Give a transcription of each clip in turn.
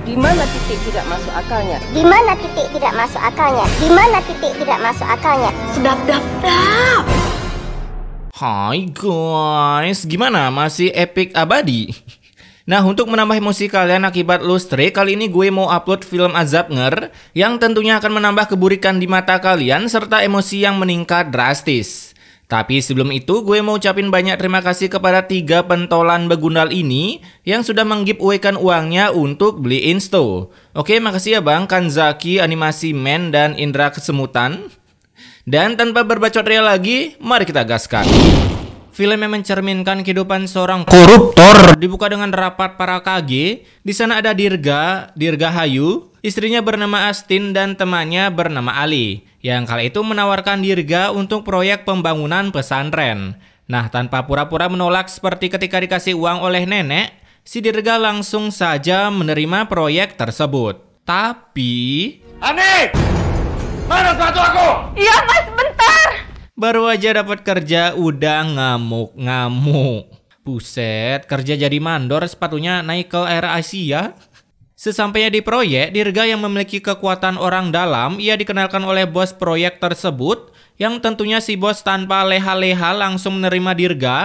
Di mana titik tidak masuk akalnya? Di mana titik tidak masuk akalnya? Di mana titik tidak masuk akalnya? Sedap, dap, dap. Hai guys, gimana? Masih epic abadi? Nah, untuk menambah emosi kalian akibat lustre, kali ini gue mau upload film Azabnger yang tentunya akan menambah keburikan di mata kalian serta emosi yang meningkat drastis. Tapi sebelum itu, gue mau ucapin banyak terima kasih kepada 3 pentolan begundal ini yang sudah meng-giveaway-kan uangnya untuk beli Insto. Oke, makasih ya Bang, Kanzaki, Animasi Man, dan Indra Kesemutan. Dan tanpa berbacot ria lagi, mari kita gaskan. Film yang mencerminkan kehidupan seorang koruptor dibuka dengan rapat para KG. Di sana ada Dirga Hayu, istrinya bernama Astin dan temannya bernama Ali, yang kala itu menawarkan Dirga untuk proyek pembangunan pesantren. Nah, tanpa pura-pura menolak seperti ketika dikasih uang oleh nenek, si Dirga langsung saja menerima proyek tersebut. Tapi... Ani! Mana sepatu aku? Iya mas, bentar. Baru aja dapat kerja udah ngamuk-ngamuk. Buset, kerja jadi mandor sepatunya naik ke Air Asia. Sesampainya di proyek, Dirga yang memiliki kekuatan orang dalam, ia dikenalkan oleh bos proyek tersebut, yang tentunya si bos tanpa leha-leha langsung menerima Dirga,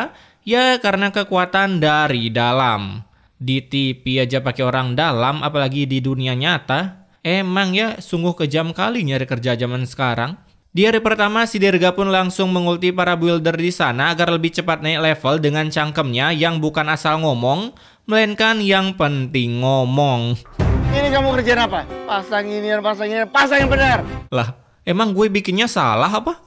ya karena kekuatan dari dalam. Di TV aja pakai orang dalam, apalagi di dunia nyata. Emang ya, sungguh kejam kali nyari kerja zaman sekarang. Di hari pertama, si Dirga pun langsung mengulti para builder di sana agar lebih cepat naik level dengan cangkemnya yang bukan asal ngomong, melainkan yang penting ngomong. Ini kamu kerjaan apa? Pasang ini, pasang yang benar. Lah, emang gue bikinnya salah apa?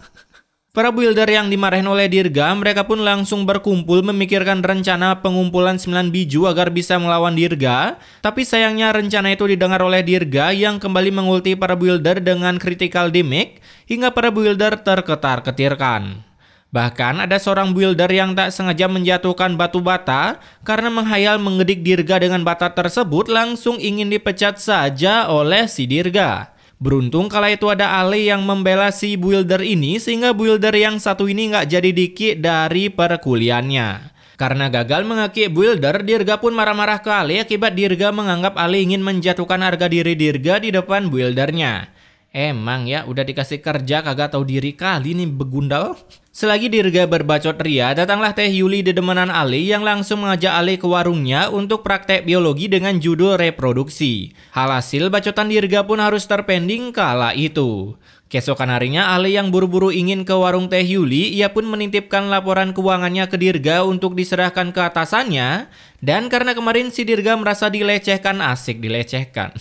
Para builder yang dimarahin oleh Dirga, mereka pun langsung berkumpul memikirkan rencana pengumpulan 9 biju agar bisa melawan Dirga. Tapi sayangnya rencana itu didengar oleh Dirga yang kembali mengulti para builder dengan critical damage hingga para builder terketar-ketirkan. Bahkan ada seorang builder yang tak sengaja menjatuhkan batu bata karena menghayal mengedik Dirga dengan bata tersebut langsung ingin dipecat saja oleh si Dirga. Beruntung kala itu ada Ali yang membela si builder ini sehingga builder yang satu ini nggak jadi dikit dari perkuliannya. Karena gagal mengekik builder, Dirga pun marah-marah ke Ali akibat Dirga menganggap Ali ingin menjatuhkan harga diri Dirga di depan buildernya. Emang ya, udah dikasih kerja kagak tahu diri kali nih begundal. Selagi Dirga berbacot ria, datanglah Teh Yuli dedemenan Ali yang langsung mengajak Ali ke warungnya untuk praktek biologi dengan judul reproduksi. Alhasil bacotan Dirga pun harus terpending kala itu. Keesokan harinya Ali yang buru-buru ingin ke warung Teh Yuli, ia pun menitipkan laporan keuangannya ke Dirga untuk diserahkan ke atasannya. Dan karena kemarin si Dirga merasa dilecehkan, asik dilecehkan,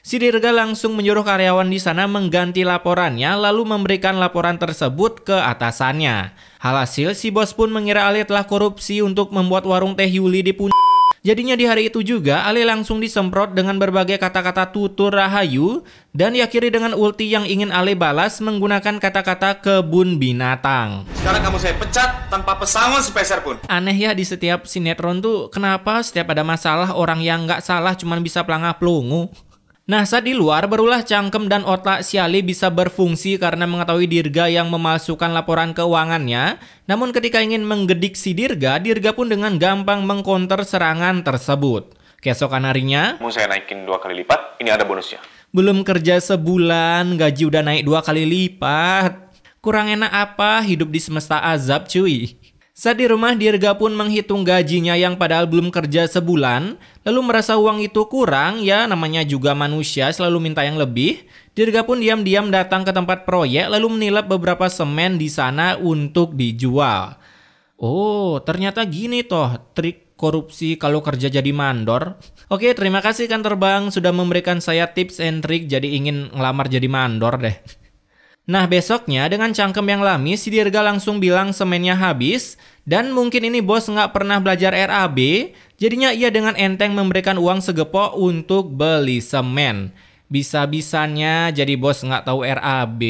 si Dirga langsung menyuruh karyawan di sana mengganti laporannya lalu memberikan laporan tersebut ke atasannya. Alhasil si bos pun mengira Ali telah korupsi untuk membuat warung Teh Yuli di puncak. Jadinya di hari itu juga Ali langsung disemprot dengan berbagai kata-kata tutur rahayu dan diakhiri dengan ulti yang ingin Ali balas menggunakan kata-kata kebun binatang. Sekarang kamu saya pecat tanpa pesangon sepeser pun. Aneh ya, di setiap sinetron tuh kenapa setiap ada masalah orang yang nggak salah cuman bisa pelangah pelungu. Nah, saat di luar, barulah cangkem dan otak si Ali bisa berfungsi karena mengetahui Dirga yang memalsukan laporan keuangannya. Namun ketika ingin menggedik si Dirga, Dirga pun dengan gampang mengkonter serangan tersebut. Keesokan harinya, Mau saya naikin 2 kali lipat, ini ada bonusnya. belum kerja sebulan, gaji udah naik 2 kali lipat. Kurang enak apa hidup di semesta azab cuy. Saat di rumah, Dirga pun menghitung gajinya yang padahal belum kerja sebulan, lalu merasa uang itu kurang, ya namanya juga manusia selalu minta yang lebih. Dirga pun diam-diam datang ke tempat proyek lalu menilap beberapa semen di sana untuk dijual. Oh, ternyata gini toh trik korupsi kalau kerja jadi mandor. Oke, terima kasih kantor bank sudah memberikan saya tips and trik jadi ingin ngelamar jadi mandor deh. Nah, besoknya dengan cangkem yang lamis, si Dirga langsung bilang semennya habis. Dan mungkin ini bos nggak pernah belajar RAB, jadinya ia dengan enteng memberikan uang segepok untuk beli semen. Bisa-bisanya jadi bos nggak tahu RAB.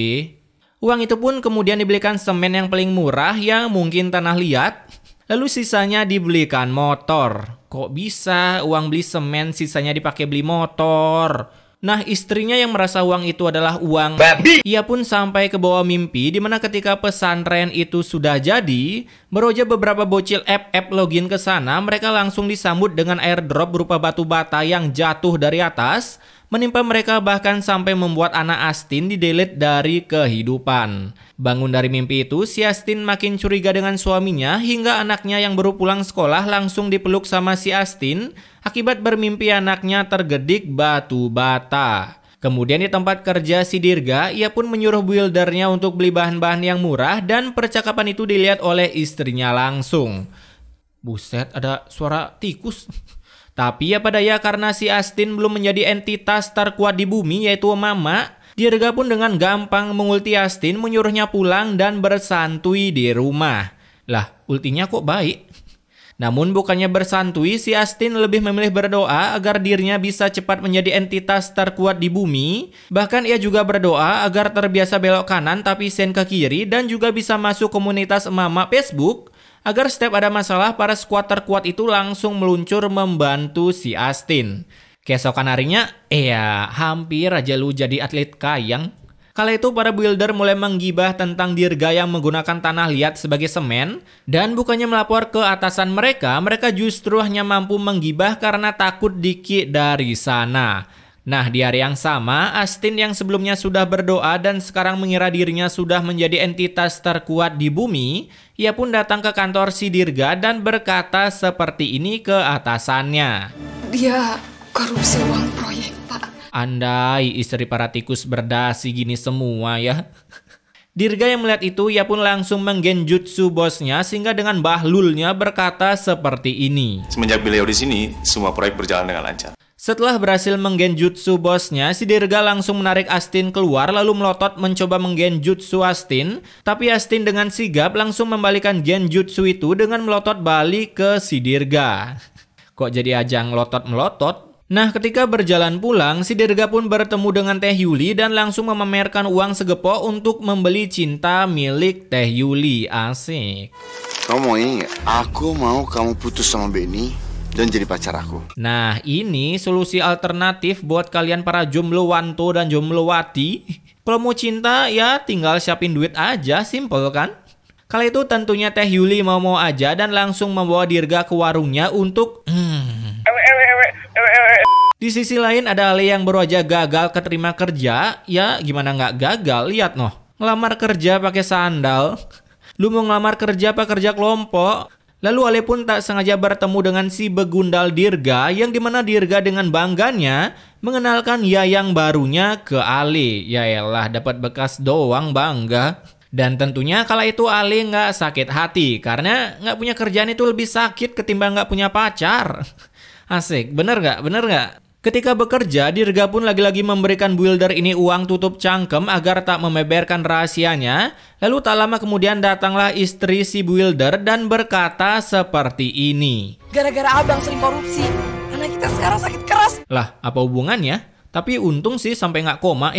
Uang itu pun kemudian dibelikan semen yang paling murah yang mungkin tanah liat. Lalu sisanya dibelikan motor. Kok bisa uang beli semen sisanya dipakai beli motor? Nah, istrinya yang merasa uang itu adalah uang babi. Ia pun sampai ke bawah mimpi di mana ketika pesantren itu sudah jadi, baru aja beberapa bocil FF login ke sana, mereka langsung disambut dengan airdrop berupa batu bata yang jatuh dari atas, menimpa mereka bahkan sampai membuat anak Astin di-delete dari kehidupan. Bangun dari mimpi itu, si Astin makin curiga dengan suaminya hingga anaknya yang baru pulang sekolah langsung dipeluk sama si Astin akibat bermimpi anaknya tergedik batu bata. Kemudian di tempat kerja si Dirga, ia pun menyuruh buildernya untuk beli bahan-bahan yang murah dan percakapan itu dilihat oleh istrinya langsung. Buset, ada suara tikus. Tapi ya pada ya karena si Astin belum menjadi entitas terkuat di bumi yaitu Mama, Dirga pun dengan gampang mengulti Astin menyuruhnya pulang dan bersantui di rumah. Lah, ultinya kok baik? Namun bukannya bersantui, si Astin lebih memilih berdoa agar dirinya bisa cepat menjadi entitas terkuat di bumi. Bahkan ia juga berdoa agar terbiasa belok kanan tapi sen ke kiri dan juga bisa masuk komunitas Mama Facebook agar setiap ada masalah para skuad terkuat itu langsung meluncur membantu si Astin. Keesokan harinya, hampir aja lu jadi atlet kayang. Kala itu para builder mulai menggibah tentang Dirga yang menggunakan tanah liat sebagai semen. Dan bukannya melapor ke atasan mereka, mereka justru hanya mampu menggibah karena takut Diki dari sana. Nah, di hari yang sama, Astin yang sebelumnya sudah berdoa dan sekarang mengira dirinya sudah menjadi entitas terkuat di bumi, ia pun datang ke kantor si Dirga dan berkata seperti ini ke atasannya. Dia korupsi uang proyek, Pak. Andai istri para tikus berdasi gini semua ya. Dirga yang melihat itu, ia pun langsung menggenjutsu bosnya sehingga dengan bahlulnya berkata seperti ini. Semenjak beliau di sini, semua proyek berjalan dengan lancar. Setelah berhasil menggenjutsu bosnya, si Dirga langsung menarik Astin keluar lalu melotot mencoba menggenjutsu Astin. Tapi Astin dengan sigap langsung membalikan genjutsu itu dengan melotot balik ke si Dirga. Kok jadi ajang melotot-melotot? Nah, ketika berjalan pulang, si Dirga pun bertemu dengan Teh Yuli dan langsung memamerkan uang segepok untuk membeli cinta milik Teh Yuli. Asik. Kamu mau ini gak? Aku mau kamu putus sama Benny dan jadi pacar aku. Nah, ini solusi alternatif buat kalian para jomblowanto dan jomblowati. Kalau mau cinta, ya tinggal siapin duit aja, simple kan? Kala itu tentunya Teh Yuli mau-mau aja dan langsung membawa Dirga ke warungnya untuk Di sisi lain ada Ale yang baru aja gagal keterima kerja. Ya gimana nggak gagal, lihat noh. Ngelamar kerja pakai sandal. Lu mau ngelamar kerja apa kerja kelompok? Lalu Ale pun tak sengaja bertemu dengan si begundal Dirga, yang dimana Dirga dengan bangganya mengenalkan Yayang barunya ke Ale. Yaelah, dapat bekas doang bangga. Dan tentunya kala itu Ale nggak sakit hati karena nggak punya kerjaan itu lebih sakit ketimbang nggak punya pacar. Asik, bener nggak? Bener nggak? Ketika bekerja, Dirga pun lagi-lagi memberikan builder ini uang tutup cangkem agar tak membeberkan rahasianya. Lalu tak lama kemudian datanglah istri si builder dan berkata seperti ini. Gara-gara abang sering korupsi, anak kita sekarang sakit keras. Lah, apa hubungannya? Tapi untung sih sampai nggak koma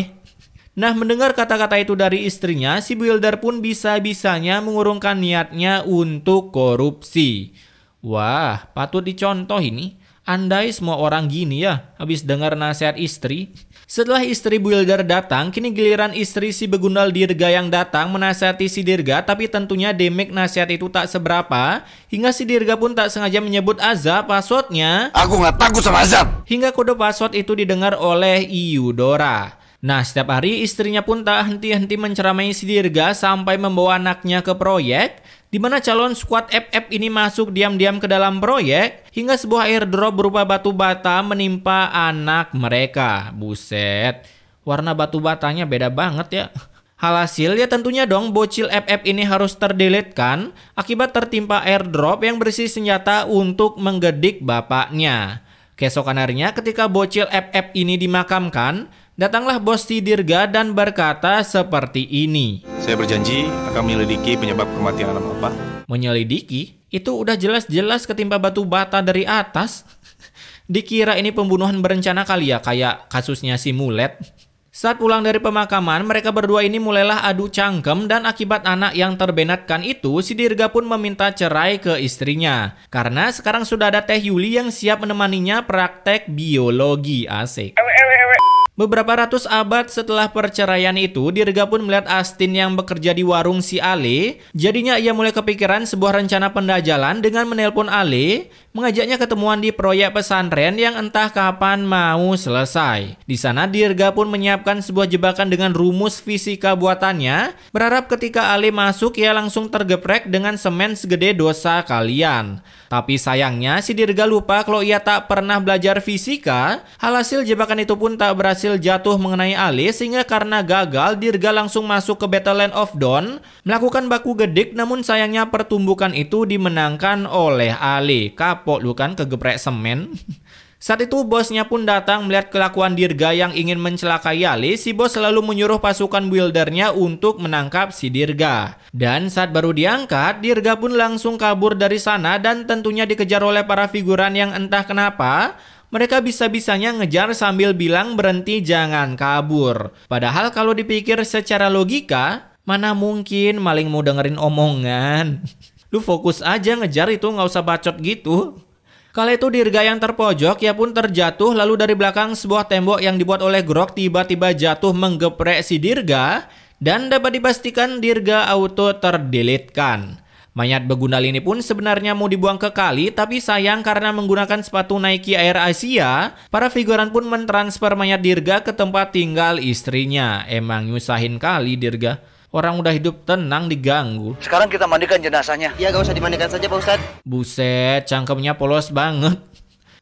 Nah, mendengar kata-kata itu dari istrinya, si builder pun bisa-bisanya mengurungkan niatnya untuk korupsi. Wah, patut dicontoh ini. Andai semua orang gini ya, habis dengar nasihat istri. Setelah istri builder datang, kini giliran istri si begundal Dirga yang datang menasihati si Dirga, tapi tentunya damage nasihat itu tak seberapa, hingga si Dirga pun tak sengaja menyebut Azab passwordnya. Aku nggak takut sama Azab. Hingga kode password itu didengar oleh Iyudora. Nah, setiap hari istrinya pun tak henti-henti menceramai si Dirga sampai membawa anaknya ke proyek, di mana calon skuad FF ini masuk diam-diam ke dalam proyek hingga sebuah airdrop berupa batu bata menimpa anak mereka. Buset, warna batu batanya beda banget ya. Alhasil ya tentunya dong bocil FF ini harus terdelete kan akibat tertimpa airdrop yang berisi senjata untuk menggedik bapaknya. Keesokan harinya ketika bocil FF ini dimakamkan, datanglah bos si Dirga dan berkata seperti ini. Saya berjanji akan menyelidiki penyebab kematian anak Bapak. Menyelidiki? Itu udah jelas-jelas ketimpa batu bata dari atas. Dikira ini pembunuhan berencana kali ya, kayak kasusnya si Mulet. Saat pulang dari pemakaman, mereka berdua ini mulailah adu cangkem dan akibat anak yang terbenatkan itu, si Dirga pun meminta cerai ke istrinya. Karena sekarang sudah ada Teh Yuli yang siap menemaninya praktek biologi. Asik. Beberapa ratus abad setelah perceraian itu, Dirga pun melihat Astin yang bekerja di warung si Ale. Jadinya ia mulai kepikiran sebuah rencana pendajalan dengan menelpon Ale, mengajaknya ketemuan di proyek pesantren yang entah kapan mau selesai. Di sana Dirga pun menyiapkan sebuah jebakan dengan rumus fisika buatannya, berharap ketika Ale masuk ia langsung tergeprek dengan semen segede dosa kalian. Tapi sayangnya si Dirga lupa kalau ia tak pernah belajar fisika. Alhasil jebakan itu pun tak berhasil jatuh mengenai Ale, sehingga karena gagal Dirga langsung masuk ke Battleland of Dawn, melakukan baku gedik, namun sayangnya pertumbukan itu dimenangkan oleh Ale. Kapok lu kan kegeprek semen. Saat itu bosnya pun datang melihat kelakuan Dirga yang ingin mencelakai Ale. Si bos selalu menyuruh pasukan buildernya untuk menangkap si Dirga. Dan saat baru diangkat, Dirga pun langsung kabur dari sana dan tentunya dikejar oleh para figuran yang entah kenapa mereka bisa-bisanya ngejar sambil bilang berhenti jangan kabur. Padahal kalau dipikir secara logika, mana mungkin maling mau dengerin omongan. Lu fokus aja ngejar itu, nggak usah bacot gitu. Kala itu Dirga yang terpojok, ia pun terjatuh, lalu dari belakang sebuah tembok yang dibuat oleh Grog tiba-tiba jatuh menggeprek si Dirga, dan dapat dipastikan Dirga auto terdelete-kan. Mayat begundal ini pun sebenarnya mau dibuang ke kali, tapi sayang karena menggunakan sepatu Nike Air Asia, para figuran pun mentransfer mayat Dirga ke tempat tinggal istrinya. Emang nyusahin kali Dirga. Orang udah hidup tenang diganggu. Sekarang kita mandikan jenazahnya. Ya gak usah dimandikan saja Pak Ustadz. Buset, cangkemnya polos banget.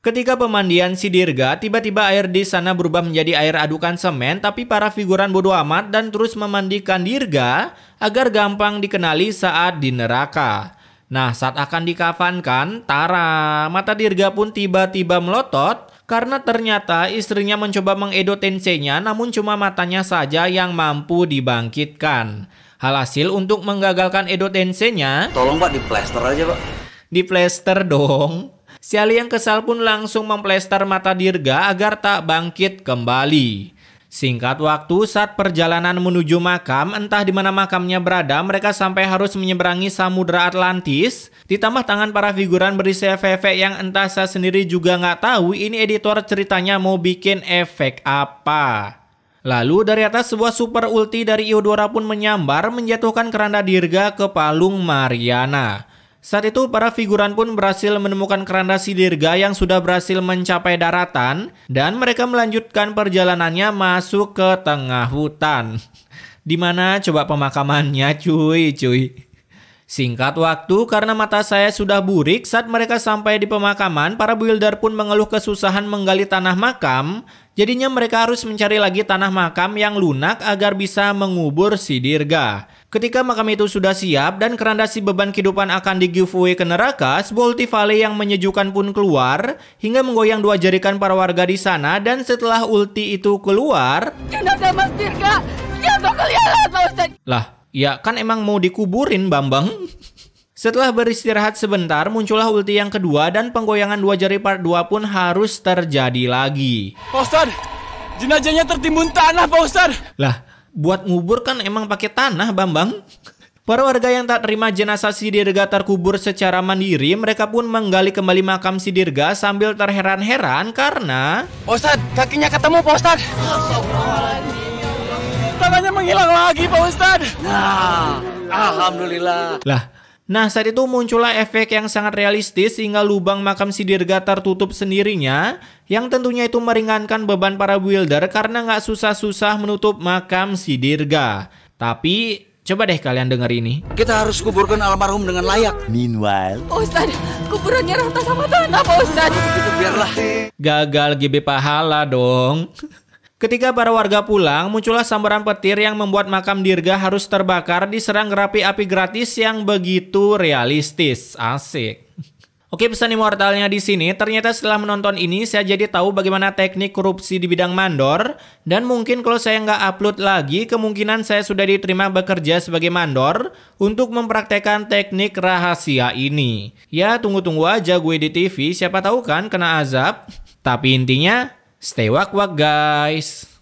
Ketika pemandian si Dirga, tiba-tiba air di sana berubah menjadi air adukan semen, tapi para figuran bodoh amat dan terus memandikan Dirga agar gampang dikenali saat di neraka. Nah, saat akan dikafankan, tara, mata Dirga pun tiba-tiba melotot karena ternyata istrinya mencoba mengedot tensenya, namun cuma matanya saja yang mampu dibangkitkan. Alhasil untuk menggagalkan edot tensenya, Tolong Pak, diplester aja Pak. diplester dong. Si Ali yang kesal pun langsung memplester mata Dirga agar tak bangkit kembali. Singkat waktu, saat perjalanan menuju makam, entah di mana makamnya berada, mereka sampai harus menyeberangi Samudra Atlantis. Ditambah tangan para figuran berisi efek-efek yang entah saya sendiri juga nggak tahu ini editor ceritanya mau bikin efek apa. Lalu dari atas sebuah super ulti dari Eudora pun menyambar menjatuhkan keranda Dirga ke palung Mariana. Saat itu para figuran pun berhasil menemukan keranda si Dirga yang sudah berhasil mencapai daratan, dan mereka melanjutkan perjalanannya masuk ke tengah hutan. Dimana coba pemakamannya cuy. Singkat waktu, karena mata saya sudah burik, saat mereka sampai di pemakaman, para builder pun mengeluh kesusahan menggali tanah makam. Jadinya mereka harus mencari lagi tanah makam yang lunak agar bisa mengubur si Dirga. Ketika makam itu sudah siap dan keranda si beban kehidupan akan di-giveaway ke neraka, sebuah ulti Vale yang menyejukkan pun keluar hingga menggoyang dua jarikan para warga di sana, dan setelah ulti itu keluar, Jenazah Mas Dirga jatuh ke liaran Pak Ustadz. lah, ya kan emang mau dikuburin Bambang. Setelah beristirahat sebentar, muncullah ulti yang kedua dan penggoyangan dua jari part 2 pun harus terjadi lagi. Pak Ustadz, jenazahnya tertimbun tanah Pak Ustadz. Lah, buat ngubur kan emang pakai tanah Bambang. Para warga yang tak terima jenazah si Dirga terkubur secara mandiri, mereka pun menggali kembali makam si Dirga sambil terheran-heran karena Pak Ustadz, kakinya ketemu Pak Ustadz. Tangannya menghilang lagi Pak Ustadz. Nah, alhamdulillah. Nah, saat itu muncullah efek yang sangat realistis hingga lubang makam si Dirga tertutup sendirinya, yang tentunya itu meringankan beban para builder karena nggak susah-susah menutup makam si Dirga. Tapi coba deh kalian denger ini. Kita harus kuburkan almarhum dengan layak. Meanwhile, Pak Ustadz, kuburannya rata sama tanah Pak Ustadz. Itu biarlah. Gagal GB pahala dong. Ketika para warga pulang, muncullah sambaran petir yang membuat makam Dirga harus terbakar diserang api gratis yang begitu realistis. Asik. Oke, pesan immortalnya di sini. Ternyata setelah menonton ini, saya jadi tahu bagaimana teknik korupsi di bidang mandor. Dan mungkin kalau saya nggak upload lagi, kemungkinan saya sudah diterima bekerja sebagai mandor untuk mempraktekkan teknik rahasia ini. Ya, tunggu-tunggu aja gue di TV, siapa tahu kan kena azab. Tapi intinya, stay wak-wak guys.